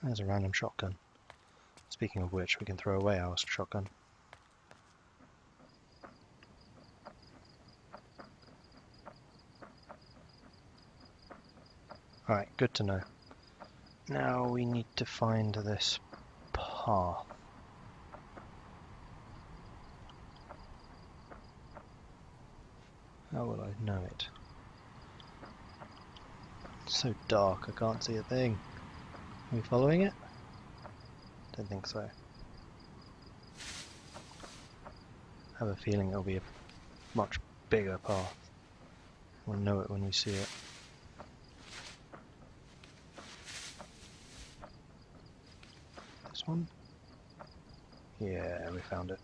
There's a random shotgun. Speaking of which, we can throw away our shotgun. Alright, good to know. Now we need to find this path. How will I know it? It's so dark, I can't see a thing. Are we following it? Don't think so. I have a feeling it'll be a much bigger path. We'll know it when we see it. This one? Yeah, we found it.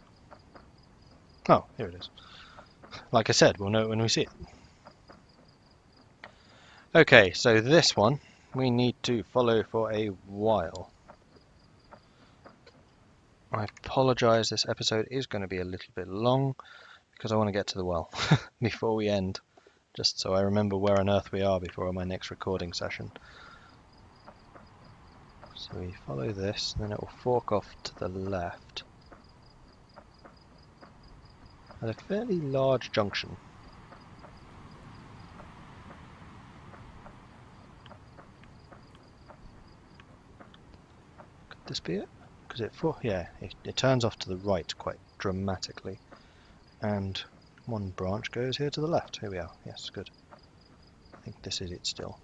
Oh, here it is. Like I said, we'll know it when we see it. Okay, so this one we need to follow for a while. I apologise, this episode is going to be a little bit long because I want to get to the well before we end, just so I remember where on earth we are before my next recording session. So we follow this, and then it will fork off to the left at a fairly large junction. Could this be it? Because it turns off to the right quite dramatically, and one branch goes here to the left. Here we are. Yes, good. I think this is it still.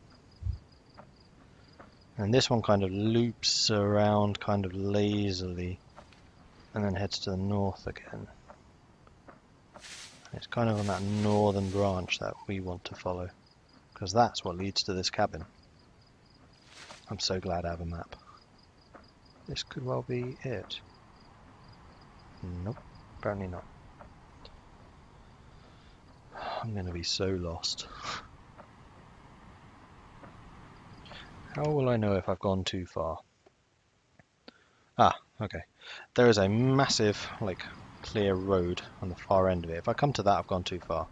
And this one kind of loops around kind of lazily and then heads to the north again. It's kind of on that northern branch that we want to follow, because that's what leads to this cabin. I'm so glad I have a map. This could well be it. Nope, apparently not. I'm going to be so lost. How will I know if I've gone too far? Ah, okay. There is a massive, clear road on the far end of it. If I come to that, I've gone too far.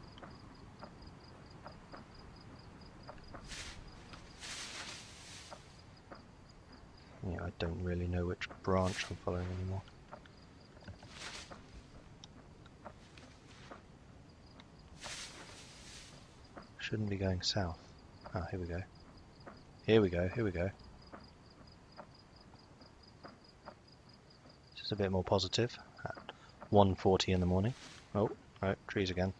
Yeah, I don't really know which branch I'm following anymore. Shouldn't be going south. Ah, here we go. Here we go, here we go. This is a bit more positive at 1:40 in the morning. Oh, no, trees again.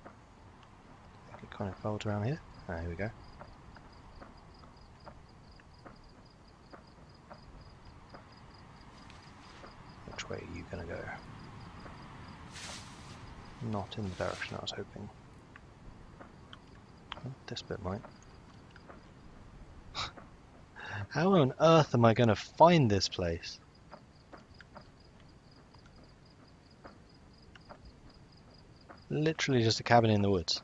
I think it kind of folds around here. Ah, here we go. Which way are you going to go? Not in the direction I was hoping. Oh, this bit might. How on earth am I going to find this place? Literally just a cabin in the woods.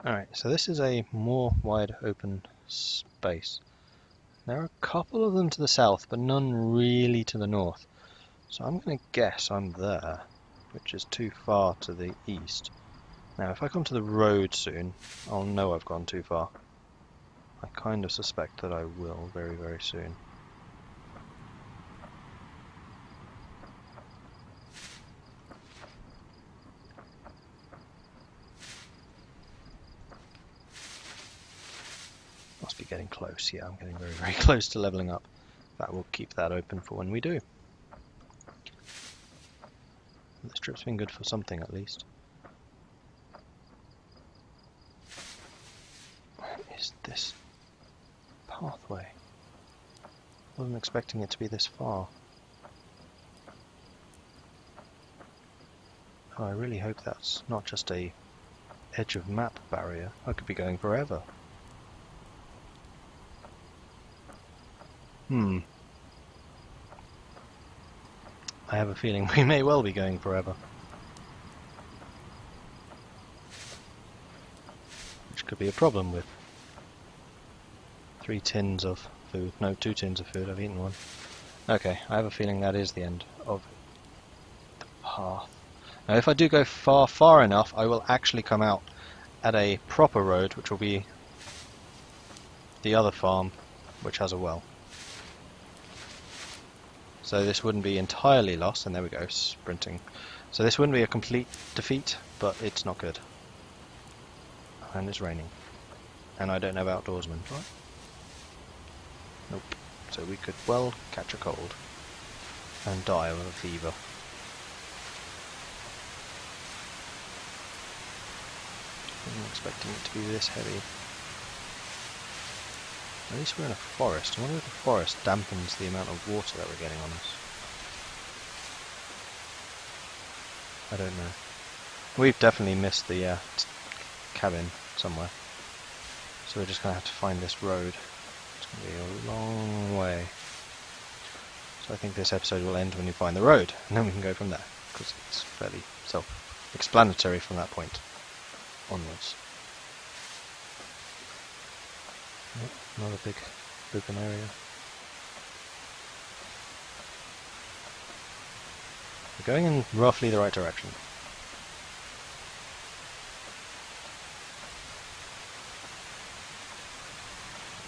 Alright, so this is a more wide open space. There are a couple of them to the south, but none really to the north. So I'm going to guess I'm there, which is too far to the east. Now, if I come to the road soon, I'll know I've gone too far. I kind of suspect that I will very, very soon. Must be getting close. Yeah, I'm getting very, very close to leveling up. That will keep that open for when we do. This trip's been good for something at least. What is this pathway? Wasn't expecting it to be this far. Oh, I really hope that's not just a edge of map barrier. I could be going forever. I have a feeling we may well be going forever. Which could be a problem with 3 tins of food. No, 2 tins of food. I've eaten one. Okay, I have a feeling that is the end of path. Now if I do go far enough, I will actually come out at a proper road, which will be the other farm, which has a well. So this wouldn't be entirely lost, and there we go, sprinting. So this wouldn't be a complete defeat, but it's not good. And it's raining. And I don't have outdoorsmen, right? Nope. So we could well catch a cold and die of a fever. I'm expecting it to be this heavy. At least we're in a forest. I wonder if the forest dampens the amount of water that we're getting on us. I don't know. We've definitely missed the cabin somewhere. So we're just going to have to find this road. It's going to be a long way. So I think this episode will end when you find the road, and then we can go from there, because it's fairly self-explanatory from that point onwards. Yep, another big open area. We're going in roughly the right direction.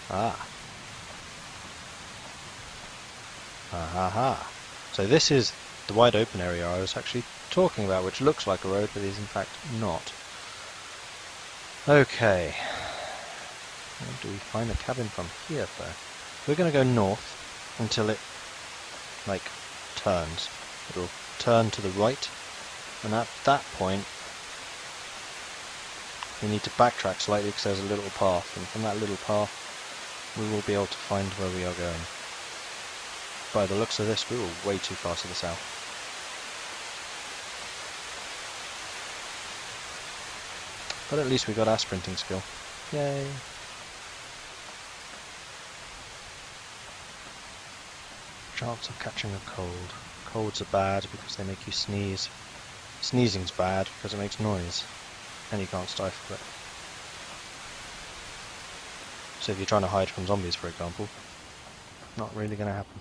Ah. Aha. So this is the wide open area I was actually talking about, which looks like a road, but is in fact not. Okay. Where do we find the cabin from here, though? We're going to go north until it, turns. It'll turn to the right, and at that point we need to backtrack slightly because there's a little path, and from that little path we will be able to find where we are going. By the looks of this, we were way too far to the south. But at least we got our sprinting skill. Yay! Chance of catching a cold. Colds are bad because they make you sneeze. Sneezing's bad because it makes noise, and you can't stifle it. So if you're trying to hide from zombies, for example, not really going to happen.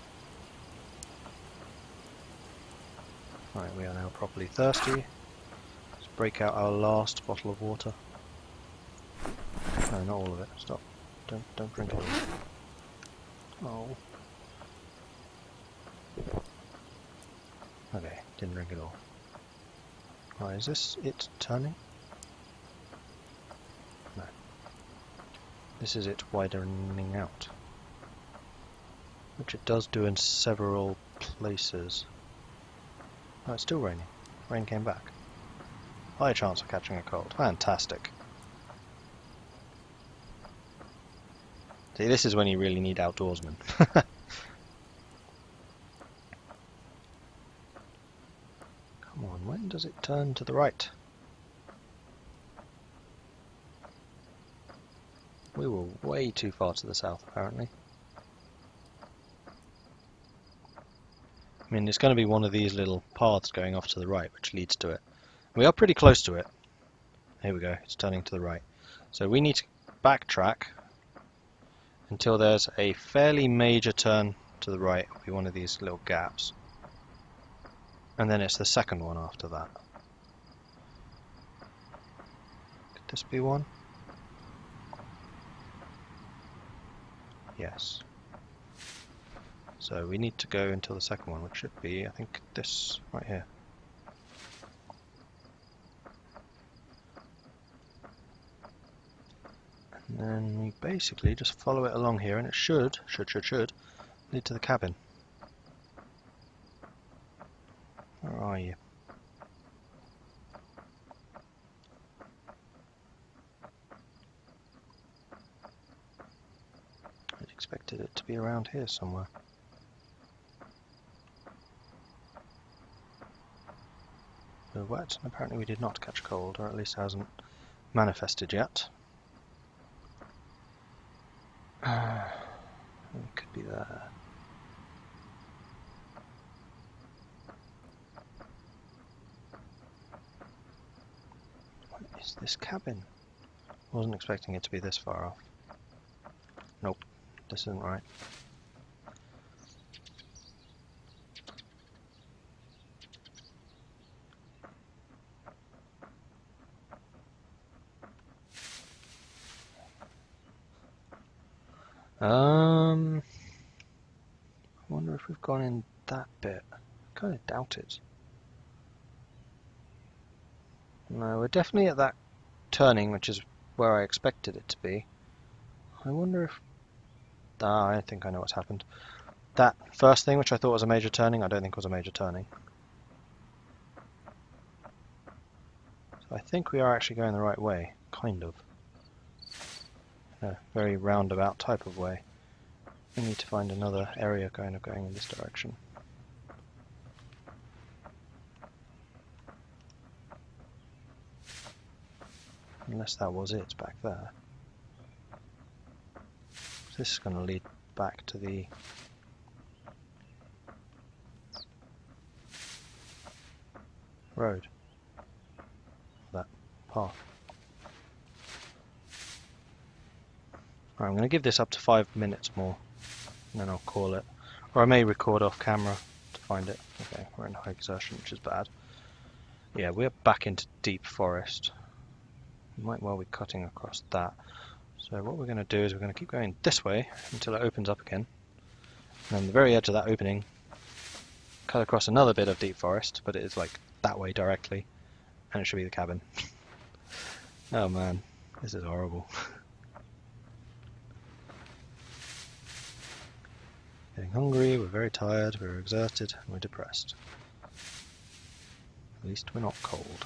Right, we are now properly thirsty. Let's break out our last bottle of water. No, not all of it. Stop. Don't drink it all. Oh. Okay, didn't drink it all. Right, is this it turning? No. This is it widening out. Which it does do in several places. Oh, it's still raining. Rain came back. High chance of catching a cold. Fantastic. See, this is when you really need outdoorsmen. Come on, when does it turn to the right? We were way too far to the south, apparently. I mean, it's going to be one of these little paths going off to the right, which leads to it. We are pretty close to it. Here we go, it's turning to the right. So we need to backtrack until there's a fairly major turn to the right. It'll be one of these little gaps. And then it's the second one after that. Could this be one? Yes. So we need to go until the second one, which should be, I think, this right here. And then we basically just follow it along here, and it should lead to the cabin. Where are you? I'd expected it to be around here somewhere. We're wet, and apparently we did not catch cold, or at least hasn't manifested yet. It could be there. What is this cabin? Wasn't expecting it to be this far off. Nope, this isn't right. I wonder if we've gone in that bit. I kind of doubt it. No, we're definitely at that turning, which is where I expected it to be. I wonder if... Ah, I think I know what's happened. That first thing, which I thought was a major turning, I don't think was a major turning. So I think we are actually going the right way, kind of. In a very roundabout type of way. We need to find another area kind of going in this direction. Unless that was it back there. This is going to lead back to the road. That path. Right, I'm going to give this up to 5 minutes more, and then I'll call it. Or I may record off camera to find it. Okay, we're in high exertion, which is bad. Yeah, we're back into deep forest. We might well be cutting across that. So what we're going to do is we're going to keep going this way until it opens up again. And on the very edge of that opening, cut across another bit of deep forest, but it is like that way directly, and it should be the cabin. Oh man, this is horrible. Getting hungry, we're very tired, we're exerted, and we're depressed. At least we're not cold.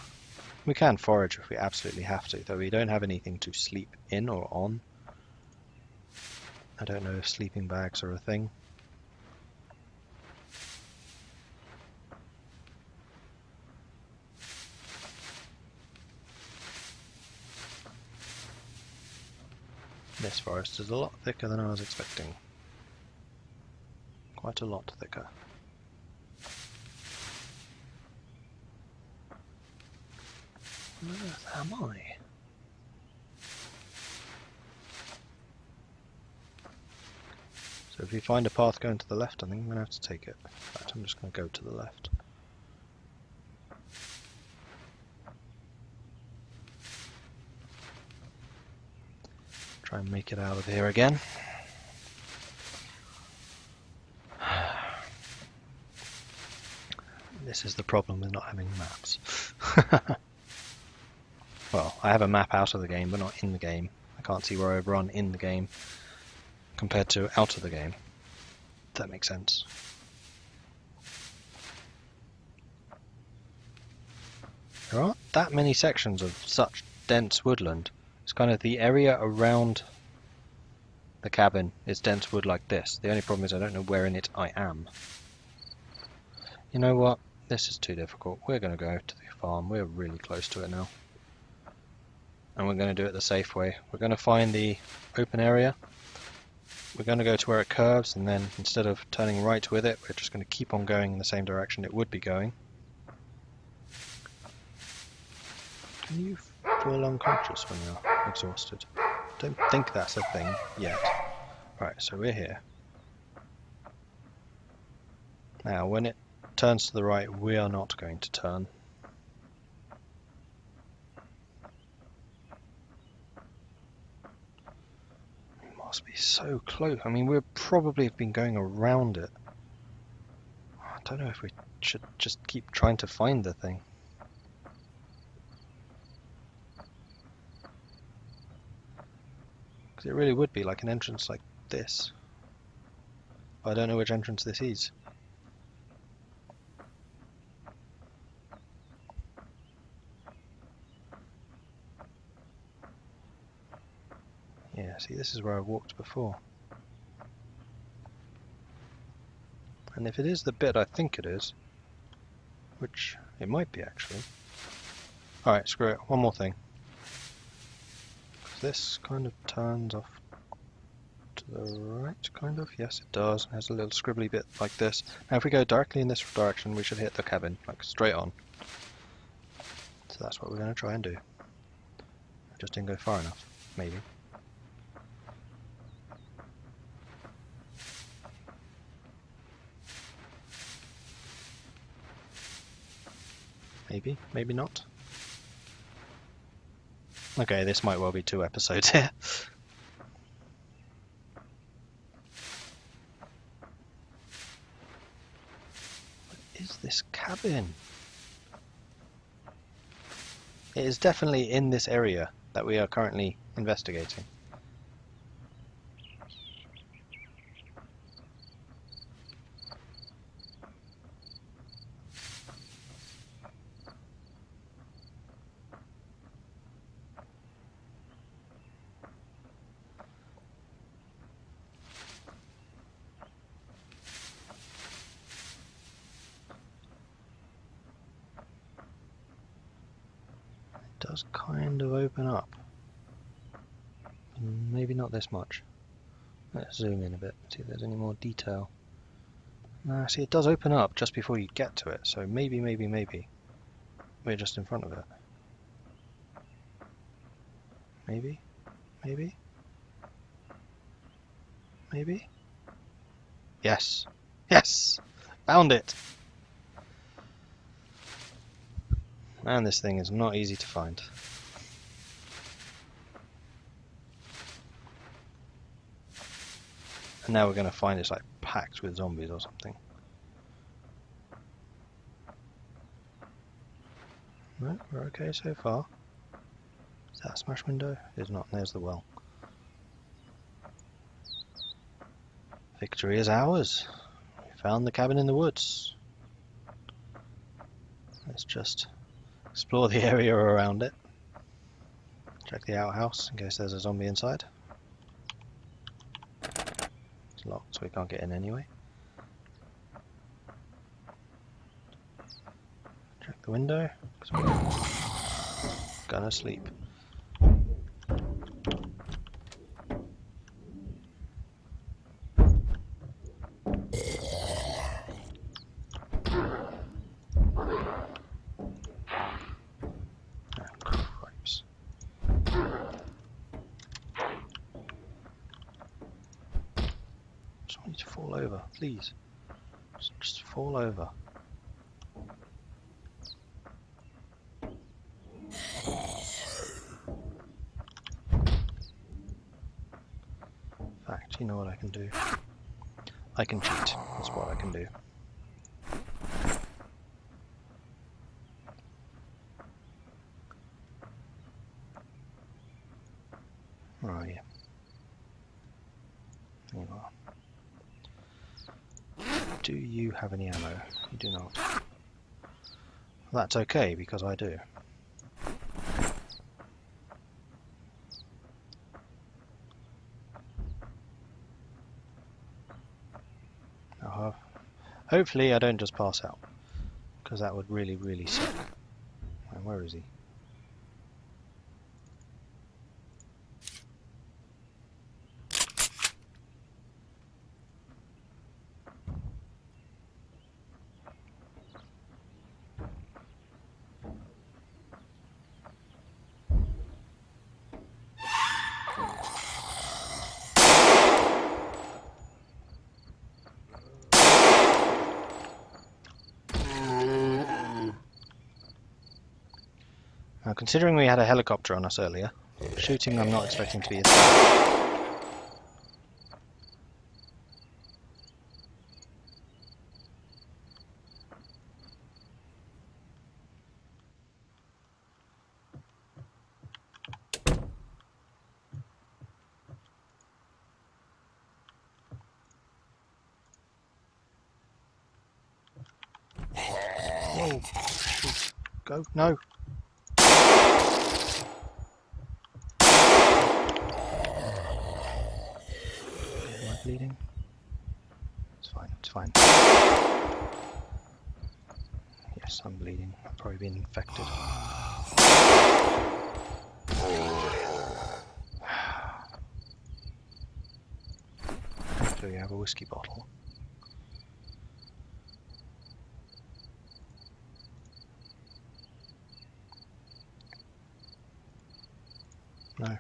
We can forage if we absolutely have to, though we don't have anything to sleep in or on. I don't know if sleeping bags are a thing. This forest is a lot thicker than I was expecting. Quite a lot thicker. Where on earth am I? So if you find a path going to the left, I think I'm going to have to take it. In fact, I'm just going to go to the left. Try and make it out of here again. This is the problem with not having maps. Well, I have a map out of the game, but not in the game. I can't see where I've run in the game compared to out of the game. If that makes sense. There aren't that many sections of such dense woodland. It's kind of the area around the cabin is dense wood like this. The only problem is I don't know where in it I am. You know what? This is too difficult. We're going to go to the farm. We're really close to it now. And we're going to do it the safe way. We're going to find the open area. We're going to go to where it curves, and then instead of turning right with it, we're just going to keep on going in the same direction it would be going. Can you feel unconscious when you're exhausted? Don't think that's a thing yet. Right, so we're here. Now, when it turns to the right, we are not going to turn. It must be so close. I mean, we'll probably have been going around it. I don't know if we should just keep trying to find the thing. Because it really would be like an entrance like this. But I don't know which entrance this is. Yeah, see, this is where I walked before. And if it is the bit I think it is, which it might be actually. Alright, screw it, one more thing. This kind of turns off to the right, kind of. Yes, it does. It has a little scribbly bit like this. Now if we go directly in this direction, we should hit the cabin, like straight on. So that's what we're going to try and do. Just didn't go far enough, maybe. Maybe, maybe not. Okay, this might well be 2 episodes here. is this cabin? It is definitely in this area that we are currently investigating. It does kind of open up. Maybe not this much. Let's zoom in a bit, see if there's any more detail. No, see, it does open up just before you get to it, so maybe we're just in front of it. Maybe? Yes! Yes! Found it! And this thing is not easy to find. And now we're going to find it's like packed with zombies or something. No, we're okay so far. Is that a smash window? It is not. There's the well. Victory is ours. We found the cabin in the woods. Let's just explore the area around it. Check the outhouse in case there's a zombie inside. It's locked, so we can't get in anyway. Check the window, because we're gonna sleep. Fall over, please. Just fall over. In fact, you know what I can do? I can cheat. That's what I can do. Where are you? There you are. Do you have any ammo? You do not. Well, that's okay, because I do. Hopefully I don't just pass out, because that would really suck. And where is he? Now, considering we had a helicopter on us earlier, shooting I'm not expecting to be as bad. Whoa! Shoot. Go! No! Am I bleeding? It's fine, it's fine. Yes, I'm bleeding. I've probably been infected. Do you have a whiskey bottle? No.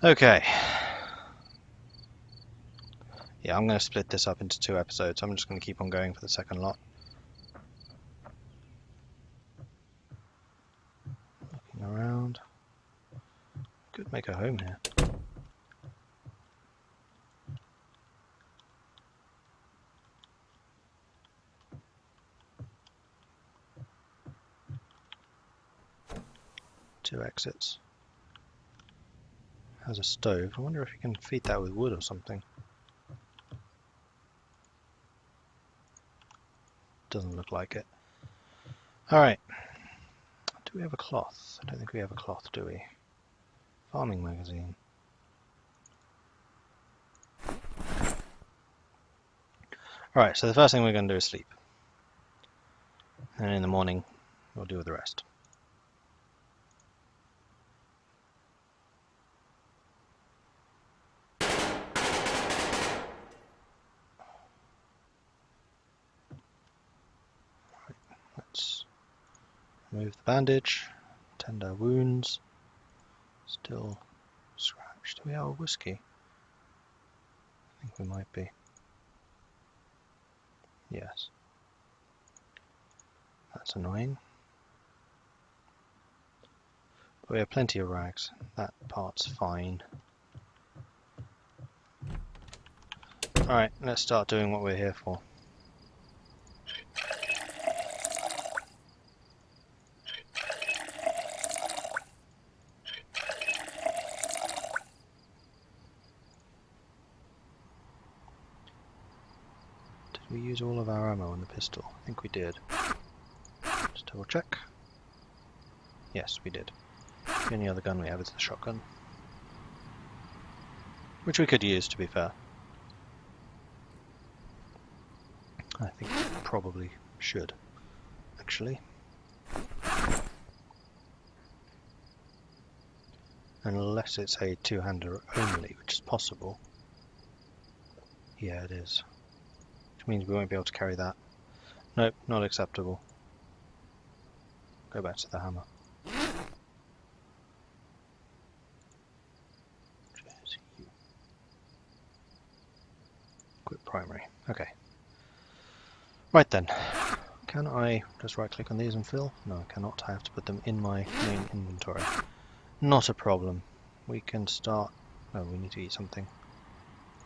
Okay. Yeah, I'm going to split this up into 2 episodes. I'm just going to keep on going for the second lot. Looking around. Could make a home here. 2 exits. Has a stove. I wonder if you can feed that with wood or something. Doesn't look like it. Alright. Do we have a cloth? I don't think we have a cloth, do we? Farming magazine. Alright, so the first thing we're going to do is sleep. And in the morning, we'll deal with the rest. Let's remove the bandage, tend our wounds. Still scratched. Do we have a whiskey? I think we might be. Yes. That's annoying. But we have plenty of rags. That part's fine. Alright, let's start doing what we're here for. We use all of our ammo on the pistol. I think we did. Just double check. Yes, we did. The only other gun we have is the shotgun. Which we could use, to be fair. I think we probably should, actually. Unless it's a two-hander only, which is possible. Yeah, it is. Which means we won't be able to carry that. Nope, not acceptable. Go back to the hammer. Quit primary. Okay. Right then. Can I just right click on these and fill? No, I cannot. I have to put them in my main inventory. Not a problem. We can start... Oh, we need to eat something.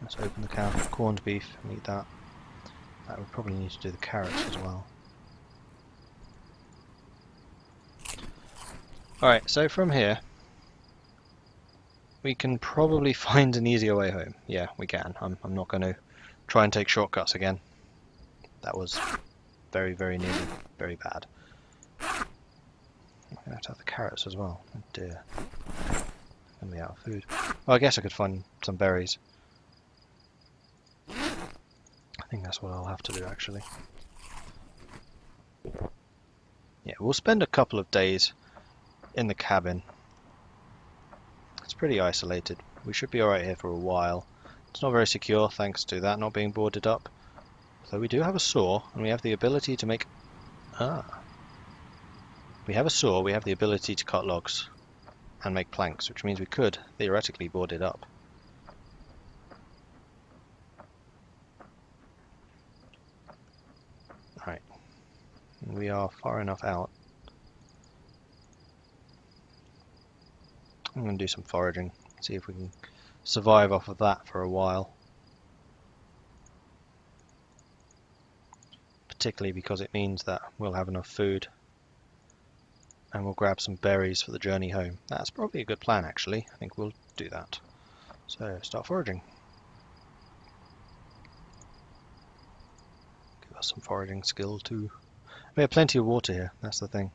Let's open the can. Corned beef and eat that. We probably need to do the carrots as well. Alright, so from here we can probably find an easier way home. Yeah, we can. I'm not going to try and take shortcuts again. That was very, very nearly very bad. I'm going to have the carrots as well. Oh dear. I'm going to be out of food. Well, I guess I could find some berries. I think that's what I'll have to do, actually. Yeah, we'll spend a couple of days in the cabin. It's pretty isolated. We should be alright here for a while. It's not very secure, thanks to that not being boarded up. So we do have a saw, and we have the ability to make... We have a saw, we have the ability to cut logs and make planks, which means we could theoretically board it up. Right. We are far enough out. I'm going to do some foraging, see if we can survive off of that for a while. Particularly because it means that we'll have enough food and we'll grab some berries for the journey home. That's probably a good plan, actually. I think we'll do that. So, start foraging. Give us some foraging skill too. We have plenty of water here, that's the thing.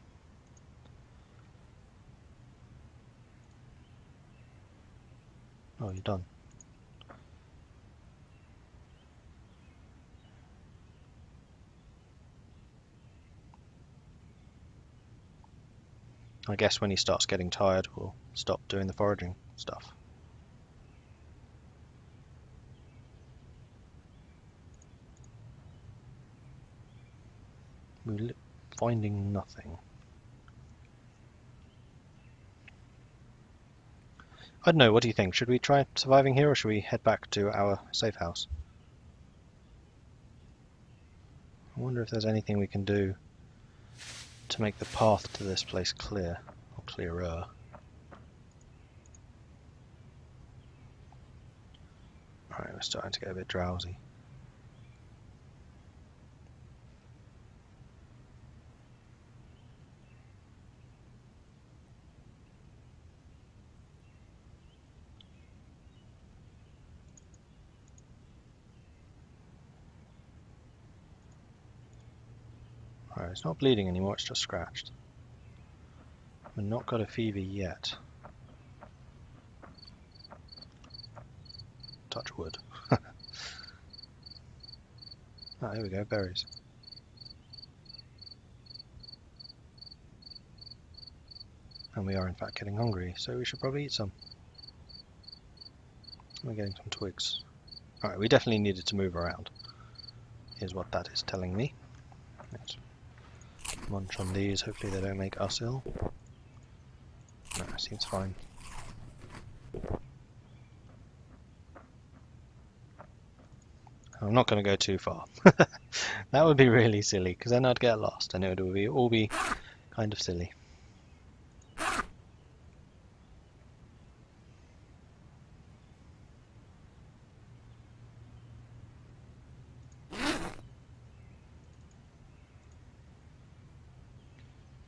Oh, you're done. I guess when he starts getting tired, we'll stop doing the foraging stuff. We're finding nothing. I don't know, what do you think? Should we try surviving here or should we head back to our safe house? I wonder if there's anything we can do to make the path to this place clear, or clearer. Alright, we're starting to get a bit drowsy. it's not bleeding anymore, it's just scratched. We've not got a fever yet. Touch wood. Ah, here we go, berries. And we are in fact getting hungry, so we should probably eat some. We're getting some twigs. Alright, we definitely needed to move around. Here's what that is telling me. Let's munch on these, hopefully they don't make us ill. No, seems fine. I'm not going to go too far. That would be really silly, because then I'd get lost, and it would all be kind of silly. How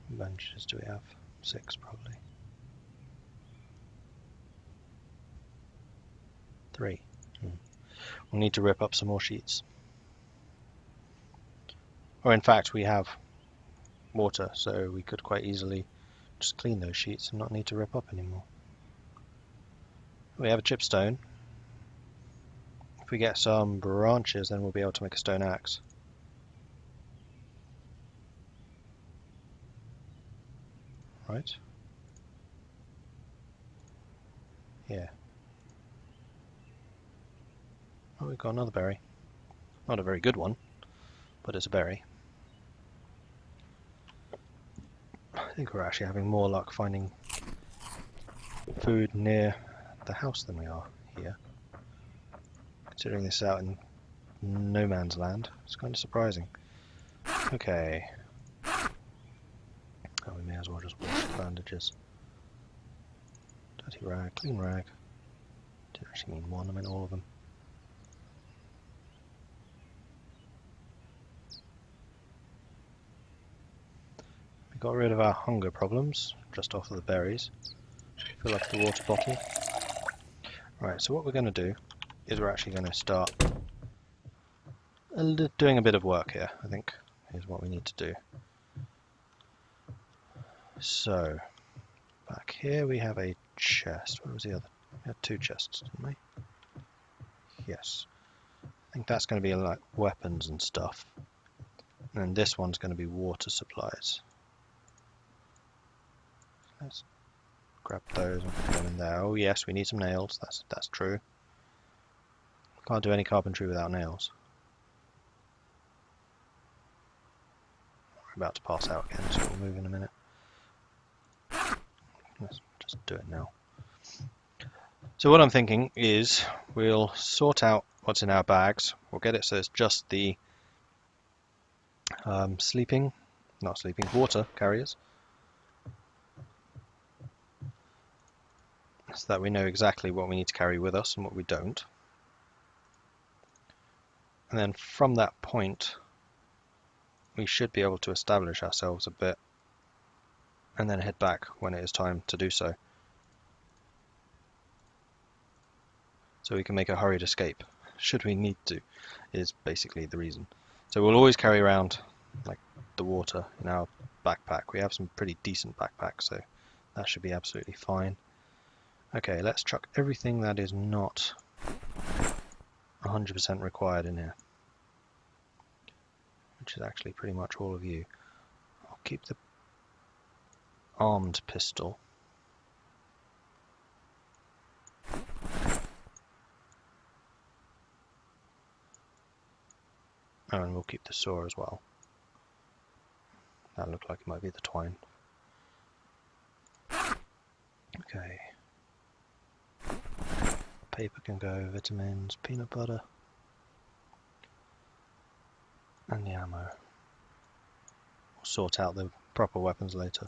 many benches do we have? 6 probably. 3. We'll need to rip up some more sheets. Or in fact, we have water, so we could quite easily just clean those sheets and not need to rip up anymore. We have a chipstone. If we get some branches, then we'll be able to make a stone axe. Right? Yeah. Oh, we've got another berry. Not a very good one, but it's a berry. I think we're actually having more luck finding food near the house than we are here. Considering this is out in no man's land, it's kind of surprising. Okay. Oh, we may as well just wash the bandages. Dirty rag, clean rag. Didn't actually mean one, I meant all of them. We got rid of our hunger problems, just off of the berries. Fill up the water bottle. Right, so what we're going to do is we're actually going to start doing a bit of work here, I think, is what we need to do. So, back here we have a chest. Where was the other? We had 2 chests, didn't we? Yes. I think that's going to be like weapons and stuff. And this one's going to be water supplies. Let's grab those and put them in there. Oh yes, we need some nails. That's true. Can't do any carpentry without nails. We're about to pass out again, so we'll move in a minute. Let's just do it now. So what I'm thinking is we'll sort out what's in our bags. We'll get it so it's just the water carriers. So that we know exactly what we need to carry with us and what we don't. And then from that point, we should be able to establish ourselves a bit and then head back when it is time to do so. So we can make a hurried escape, should we need to, is basically the reason. So we'll always carry around like the water in our backpack. We have some pretty decent backpacks, so that should be absolutely fine. Okay, let's chuck everything that is not 100% required in here, which is actually pretty much all of you. I'll keep the armed pistol. Oh, and we'll keep the saw as well. That looked like it might be the twine. Okay. Paper can go, vitamins, peanut butter, and the ammo. We'll sort out the proper weapons later.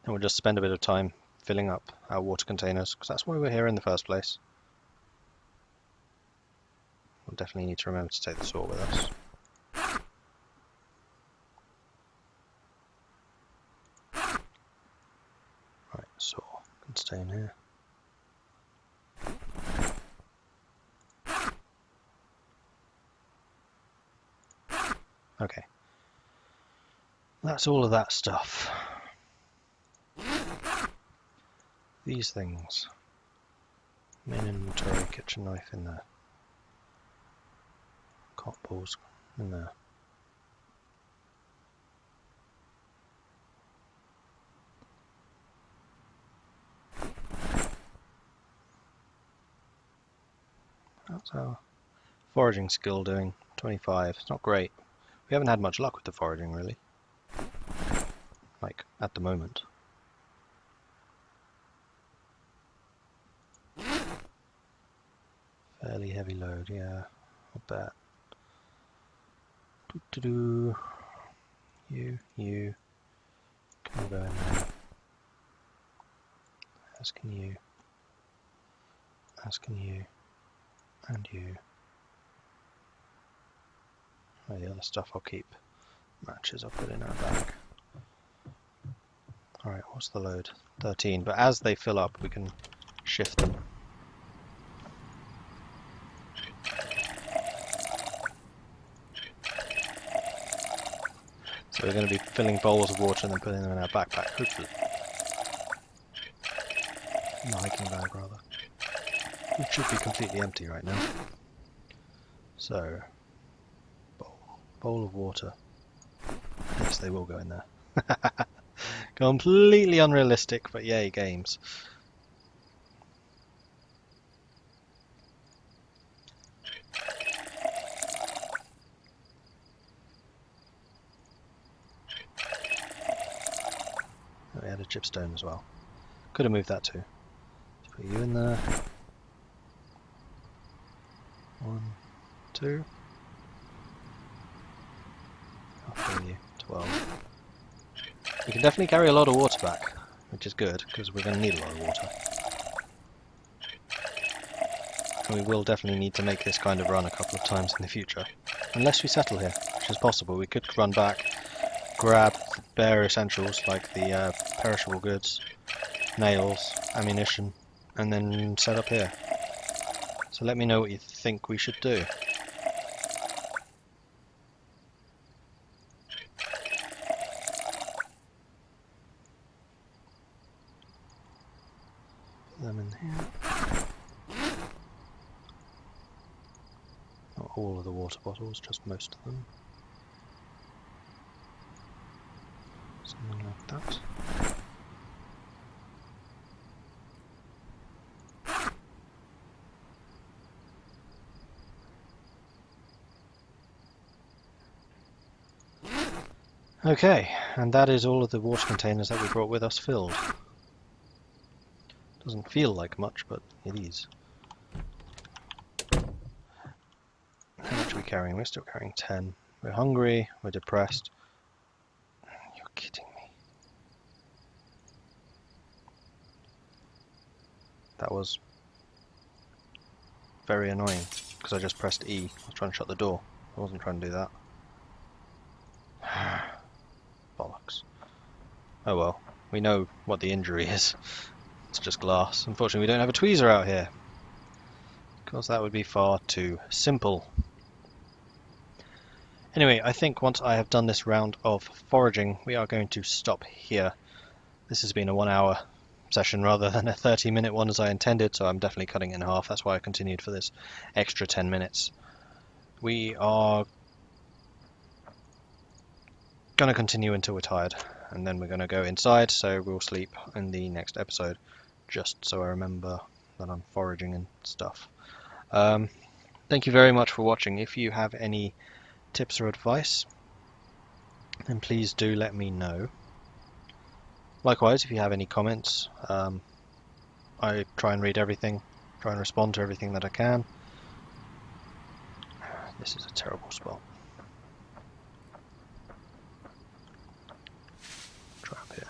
And we'll just spend a bit of time filling up our water containers, because that's why we're here in the first place. We'll definitely need to remember to take the saw with us. Right, saw can stay in here. Okay. That's all of that stuff. These things. Main inventory, kitchen knife in there. Cot balls in there. How's our foraging skill doing? 25. It's not great. We haven't had much luck with the foraging, really. Like, at the moment. Fairly heavy load, yeah. I bet. Doo-doo-doo. You. Can we go in there? As can you. As can you. And you. Oh, the other stuff I'll keep. Matches I'll put in our bag. Alright, what's the load? 13, but as they fill up we can shift them. So we're going to be filling bowls of water and then putting them in our backpack, hopefully. In the hiking bag, rather. Which should be completely empty right now. So, bowl of water. Yes, they will go in there. Completely unrealistic, but yay, games. Oh, we had a chipstone as well. Could have moved that too. Let's put you in there. 1, 2. I'll fill you. 12. We can definitely carry a lot of water back, which is good, because we're going to need a lot of water. And we will definitely need to make this kind of run a couple of times in the future. Unless we settle here, which is possible. We could run back, grab the bare essentials like the perishable goods, nails, ammunition, and then set up here. So let me know what you think we should do. Put them in here. Not all of the water bottles, just most of them. Something like that. Okay, and that is all of the water containers that we brought with us filled. Doesn't feel like much, but it is. How much are we carrying? We're still carrying 10. We're hungry, we're depressed. You're kidding me. That was very annoying, because I just pressed E. I was trying to shut the door. I wasn't trying to do that. Bollocks. Oh well, we know what the injury is. It's just glass. Unfortunately, we don't have a tweezer out here, because that would be far too simple. Anyway, I think once I have done this round of foraging, we are going to stop here. This has been a 1 hour session rather than a 30-minute one as I intended, so I'm definitely cutting it in half. That's why I continued for this extra 10 minutes. We are going to continue until we're tired, and then we're going to go inside, so we'll sleep in the next episode, just so I remember that I'm foraging and stuff. Thank you very much for watching. If you have any tips or advice, then please do let me know. Likewise, if you have any comments, I try and read everything, try and respond to everything that I can. This is a terrible spot. Trap here.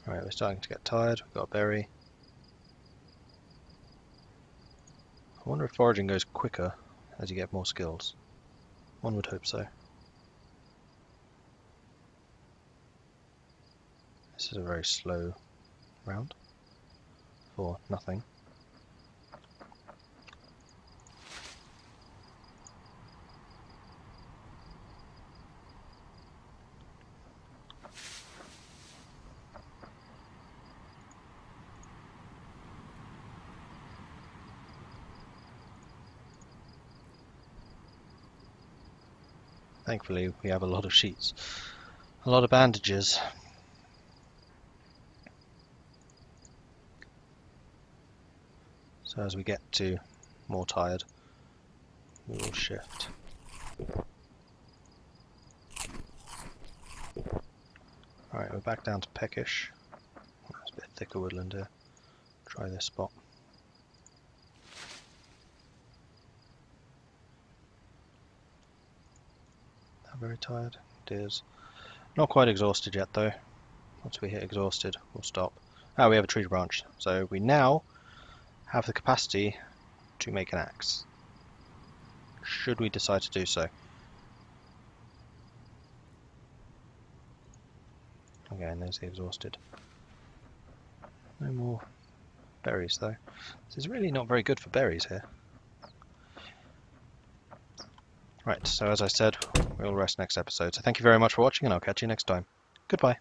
Alright, we're starting to get tired. We've got a berry. I wonder if foraging goes quicker as you get more skills. One would hope so. This is a very slow round. for nothing. Thankfully, we have a lot of sheets, a lot of bandages. So as we get to more tired, we will shift. Alright, we're back down to peckish. There's a bit thicker woodland here. Try this spot. Not very tired. It is. Not quite exhausted yet though. Once we hit exhausted, we'll stop. Ah, we have a tree branch. So we now have the capacity to make an axe. Should we decide to do so. Okay, and there's the exhausted. No more berries though. This is really not very good for berries here. Right, so as I said, we'll rest next episode. So thank you very much for watching and I'll catch you next time. Goodbye.